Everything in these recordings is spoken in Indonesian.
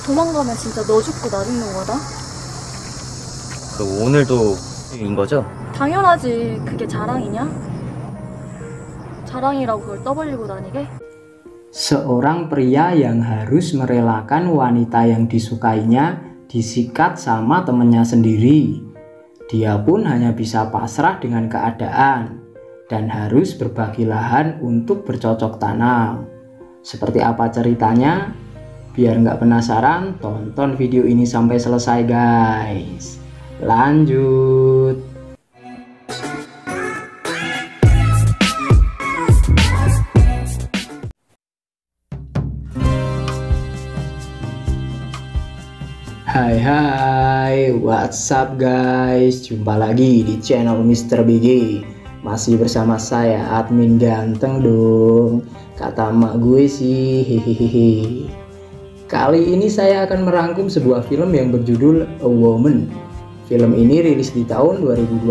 도망가면 진짜 너 죽고 나 죽는 거다. 오늘도 인 거죠? 당연하지. 그게 자랑이냐? 자랑이라고 그걸 떠벌리고 다니게? Seorang pria yang harus merelakan wanita yang disukainya disikat sama temennya sendiri. Dia pun hanya bisa pasrah dengan keadaan dan harus berbagi lahan untuk bercocok tanam. Seperti apa ceritanya? Biar nggak penasaran, tonton video ini sampai selesai guys. Lanjut. Hai, what's up guys? Jumpa lagi di channel Mr. BG. Masih bersama saya, admin ganteng dong. Kata emak gue sih, hehehe. Kali ini saya akan merangkum sebuah film yang berjudul A Woman. Film ini rilis di tahun 2020.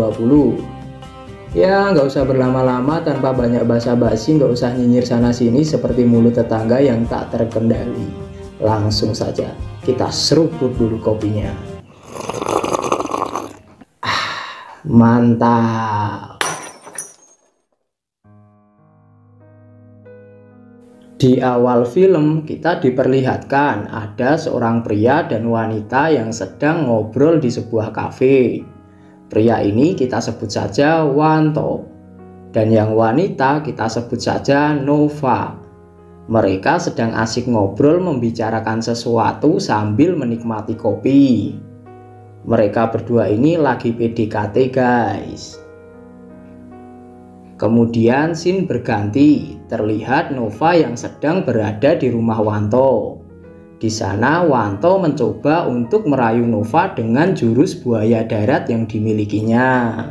Ya, nggak usah berlama-lama, tanpa banyak basa-basi, nggak usah nyinyir sana-sini seperti mulut tetangga yang tak terkendali. Langsung saja kita seruput dulu kopinya. Mantap. Di awal film kita diperlihatkan ada seorang pria dan wanita yang sedang ngobrol di sebuah kafe. Pria ini kita sebut saja Wanto, dan yang wanita kita sebut saja Nova. Mereka sedang asik ngobrol membicarakan sesuatu sambil menikmati kopi. Mereka berdua ini lagi PDKT guys. Kemudian scene berganti, terlihat Nova yang sedang berada di rumah Wanto. Di sana Wanto mencoba untuk merayu Nova dengan jurus buaya darat yang dimilikinya.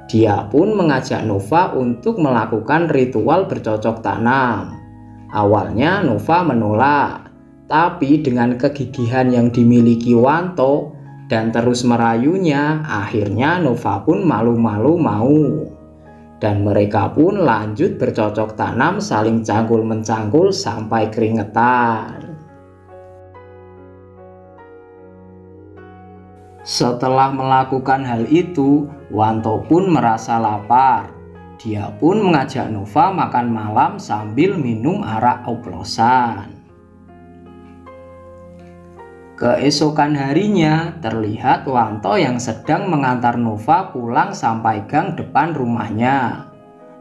Dia pun mengajak Nova untuk melakukan ritual bercocok tanam. Awalnya Nova menolak, tapi dengan kegigihan yang dimiliki Wanto dan terus merayunya, akhirnya Nova pun malu-malu mau. Dan mereka pun lanjut bercocok tanam, saling cangkul-mencangkul sampai keringetan. Setelah melakukan hal itu, Wanto pun merasa lapar. Dia pun mengajak Nova makan malam sambil minum arak oplosan. Keesokan harinya terlihat Wanto yang sedang mengantar Nova pulang sampai gang depan rumahnya.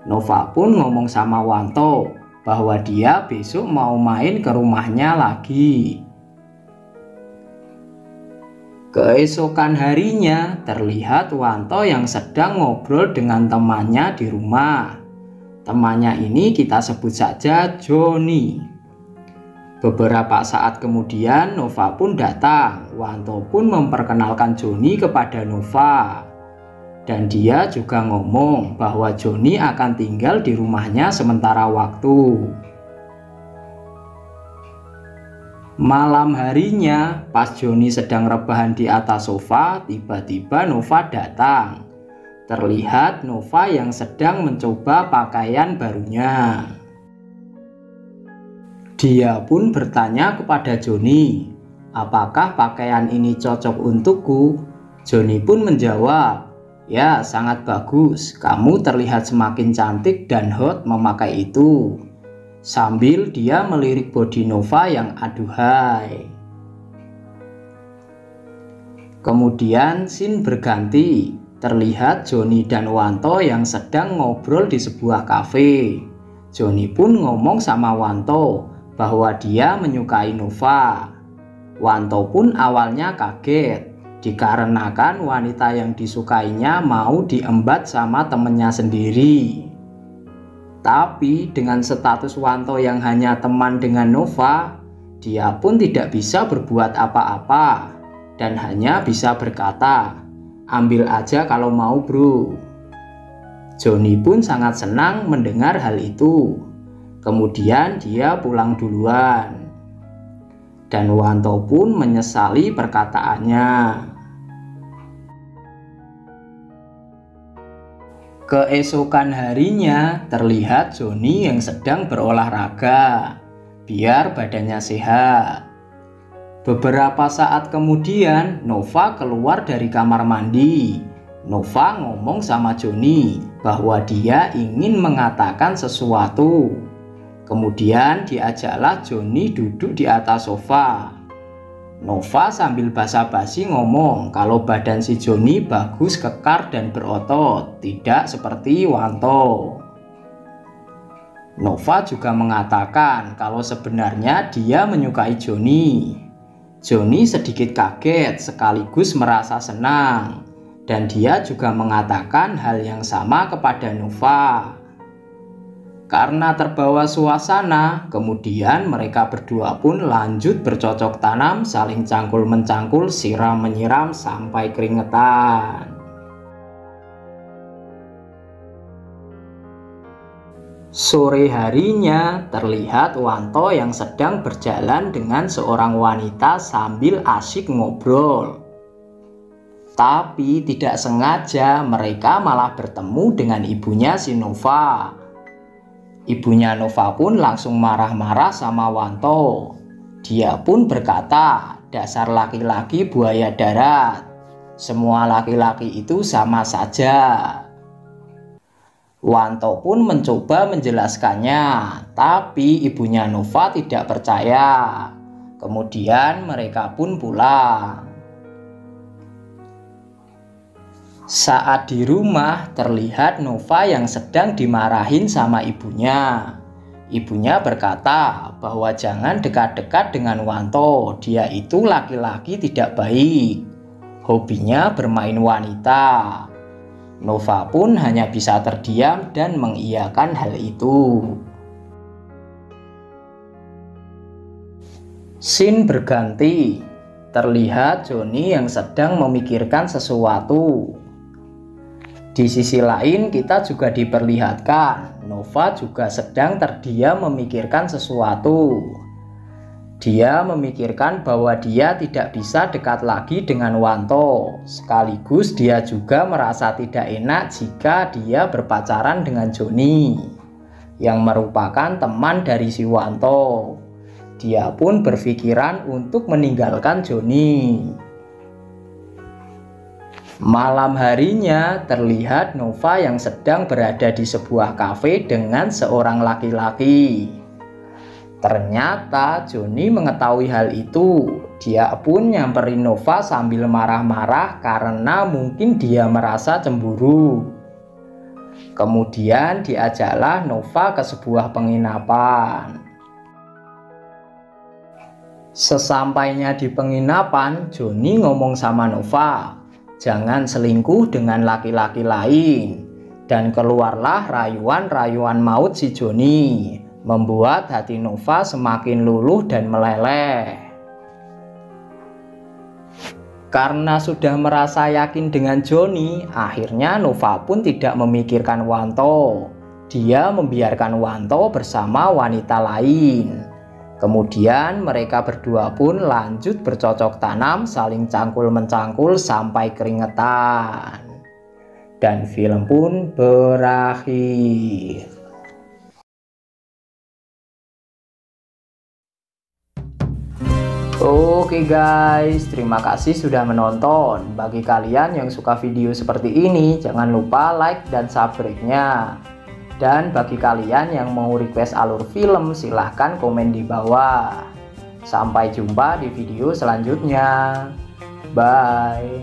Nova pun ngomong sama Wanto bahwa dia besok mau main ke rumahnya lagi. Keesokan harinya terlihat Wanto yang sedang ngobrol dengan temannya di rumah. Temannya ini kita sebut saja Johnny. Beberapa saat kemudian Nova pun datang. Wanto pun memperkenalkan Johnny kepada Nova. Dan dia juga ngomong bahwa Johnny akan tinggal di rumahnya sementara waktu. Malam harinya, pas Johnny sedang rebahan di atas sofa, tiba-tiba Nova datang. Terlihat Nova yang sedang mencoba pakaian barunya. Dia pun bertanya kepada Johnny, apakah pakaian ini cocok untukku? Johnny pun menjawab, ya sangat bagus, kamu terlihat semakin cantik dan hot memakai itu. Sambil dia melirik bodi Nova yang aduhai. Kemudian scene berganti, terlihat Johnny dan Wanto yang sedang ngobrol di sebuah kafe. Johnny pun ngomong sama Wanto bahwa dia menyukai Nova. Wanto pun awalnya kaget, dikarenakan wanita yang disukainya mau diembat sama temennya sendiri. Tapi dengan status Wanto yang hanya teman dengan Nova, dia pun tidak bisa berbuat apa-apa dan hanya bisa berkata, ambil aja kalau mau bro. Johnny pun sangat senang mendengar hal itu. Kemudian dia pulang duluan. Dan Wanto pun menyesali perkataannya. Keesokan harinya terlihat Johnny yang sedang berolahraga biar badannya sehat. Beberapa saat kemudian, Nova keluar dari kamar mandi. Nova ngomong sama Joni bahwa dia ingin mengatakan sesuatu. Kemudian diajaklah Joni duduk di atas sofa. Nova sambil basa-basi ngomong kalau badan si Joni bagus, kekar, dan berotot, tidak seperti Wanto. Nova juga mengatakan kalau sebenarnya dia menyukai Joni. Joni sedikit kaget sekaligus merasa senang, dan dia juga mengatakan hal yang sama kepada Nova. Karena terbawa suasana, kemudian mereka berdua pun lanjut bercocok tanam, saling cangkul-mencangkul, siram-menyiram sampai keringetan. Sore harinya terlihat Wanto yang sedang berjalan dengan seorang wanita sambil asyik ngobrol. Tapi tidak sengaja mereka malah bertemu dengan ibunya si Nova. Ibunya Nova pun langsung marah-marah sama Wanto. Dia pun berkata, dasar laki-laki buaya darat. Semua laki-laki itu sama saja. Wanto pun mencoba menjelaskannya, tapi ibunya Nova tidak percaya. Kemudian mereka pun pulang. Saat di rumah terlihat Nova yang sedang dimarahin sama ibunya. Ibunya berkata bahwa jangan dekat-dekat dengan Wanto, dia itu laki-laki tidak baik. Hobinya bermain wanita. Nova pun hanya bisa terdiam dan mengiyakan hal itu. Scene berganti. Terlihat Joni yang sedang memikirkan sesuatu. Di sisi lain kita juga diperlihatkan Nova juga sedang terdiam memikirkan sesuatu. Dia memikirkan bahwa dia tidak bisa dekat lagi dengan Wanto. Sekaligus dia juga merasa tidak enak jika dia berpacaran dengan Joni, yang merupakan teman dari si Wanto. Dia pun berpikiran untuk meninggalkan Joni. Malam harinya terlihat Nova yang sedang berada di sebuah kafe dengan seorang laki-laki. Ternyata Joni mengetahui hal itu. Dia pun nyamperin Nova sambil marah-marah karena mungkin dia merasa cemburu. Kemudian diajaklah Nova ke sebuah penginapan. Sesampainya di penginapan, Joni ngomong sama Nova, jangan selingkuh dengan laki-laki lain. Dan keluarlah rayuan-rayuan maut si Joni, membuat hati Nova semakin luluh dan meleleh. Karena sudah merasa yakin dengan Joni, akhirnya Nova pun tidak memikirkan Wanto. Dia membiarkan Wanto bersama wanita lain. Kemudian mereka berdua pun lanjut bercocok tanam, saling cangkul-mencangkul sampai keringetan. Dan film pun berakhir. Oke guys, terima kasih sudah menonton. Bagi kalian yang suka video seperti ini, jangan lupa like dan subscribe-nya. Dan bagi kalian yang mau request alur film, silahkan komen di bawah. Sampai jumpa di video selanjutnya. Bye.